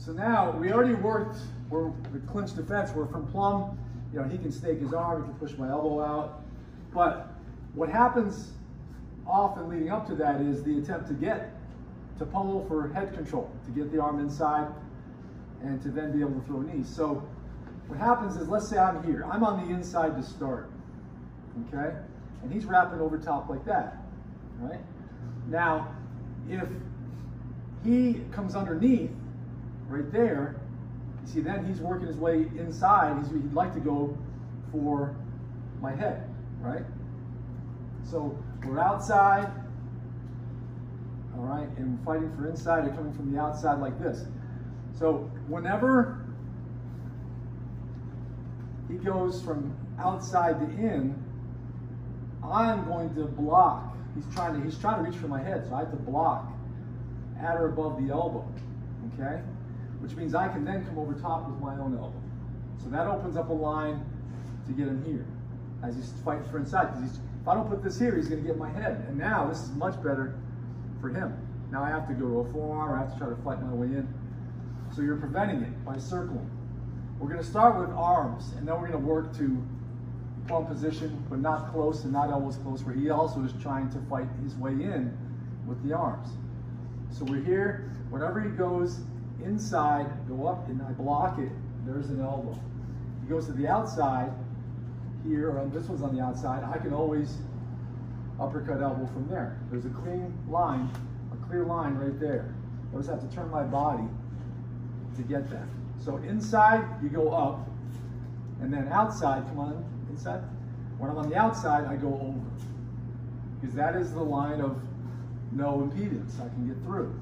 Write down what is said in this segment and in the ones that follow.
So now we already worked the clinch defense. We're from plumb. You know, he can stake his arm, he can push my elbow out. But what happens often leading up to that is the attempt to pummel for head control, to get the arm inside and to then be able to throw knees. So what happens is, let's say I'm here. I'm on the inside to start, okay? And he's wrapping over top like that, right? Now, if he comes underneath right there, you see then he's working his way inside. He'd like to go for my head, right? So we're outside, all right, and fighting for inside or coming from the outside like this. So whenever he goes from outside to in, I'm going to block. He's trying to reach for my head, so I have to block at or above the elbow, okay? Which means I can then come over top with my own elbow. So that opens up a line to get him here as he's fighting for inside. Because if I don't put this here, he's going to get my head. And now this is much better for him. Now I have to go to a forearm, or I have to try to fight my way in. So you're preventing it by circling. We're going to start with arms, and then we're going to work to plumb position, but not close and not elbows close, where he also is trying to fight his way in with the arms. So we're here. Whenever he goes inside, go up, and I block it, there's an elbow. He goes to the outside here, or this one's on the outside, I can always uppercut elbow from there. There's a clean line, a clear line right there. I just have to turn my body to get that. So inside, you go up, and then outside, come on, inside. When I'm on the outside, I go over, because that is the line of no impedance. I can get through.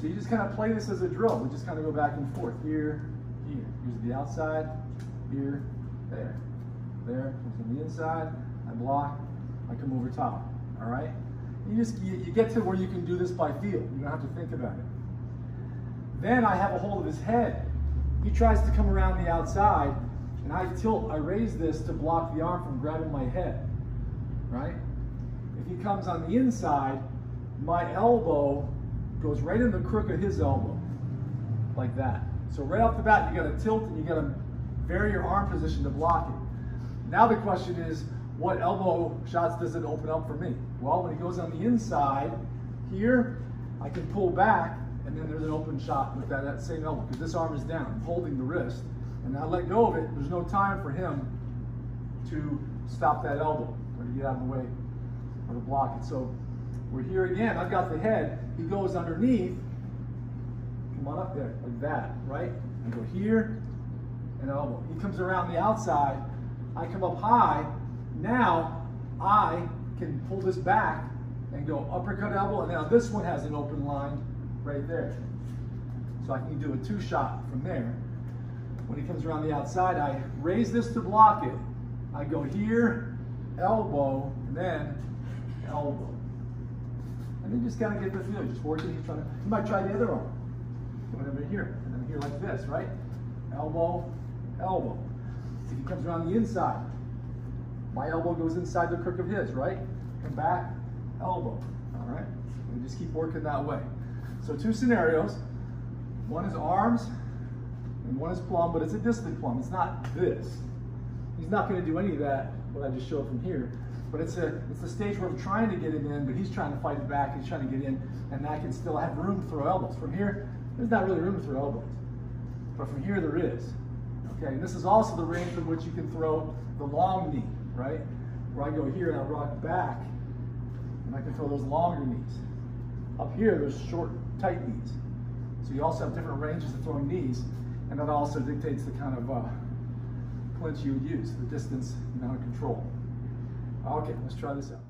So you just kind of play this as a drill. We just kind of go back and forth. Here, here. Here's the outside, here, there. There, comes from the inside, I block, I come over top, all right? You get to where you can do this by feel. You don't have to think about it. Then I have a hold of his head. He tries to come around the outside, and I raise this to block the arm from grabbing my head, right? If he comes on the inside, my elbow goes right in the crook of his elbow, like that. So right off the bat, you gotta tilt and you gotta vary your arm position to block it. Now the question is, what elbow shots does it open up for me? Well, when he goes on the inside, here, I can pull back, and then there's an open shot with that same elbow, because this arm is down, I'm holding the wrist, and I let go of it, there's no time for him to stop that elbow, or to get out of the way, or to block it. So we're here again, I've got the head, he goes underneath, come on up there, like that, right? I go here, and elbow. He comes around the outside, I come up high, now I can pull this back and go uppercut elbow, and now this one has an open line right there. So I can do a two-shot from there. When he comes around the outside, I raise this to block it. I go here, elbow, and then elbow. And then just kind of get the feel, just working, you might try the other arm. Coming over here, and then here like this, right? Elbow, elbow. If he comes around the inside, my elbow goes inside the crook of his, right? Come back, elbow, all right? And just keep working that way. So two scenarios. One is arms, and one is plumb, but it's a distant plumb. It's not this. He's not going to do any of that, what I just showed from here. But it's the stage where I'm trying to get him in, but he's trying to fight it back, he's trying to get in, and I can still have room to throw elbows. From here, there's not really room to throw elbows. But from here, there is. Okay, and this is also the range from which you can throw the long knee, right? Where I go here and I rock back, and I can throw those longer knees. Up here, there's short, tight knees. So you also have different ranges of throwing knees, and that also dictates the kind of clinch you would use, the distance, amount of control. Okay, let's try this out.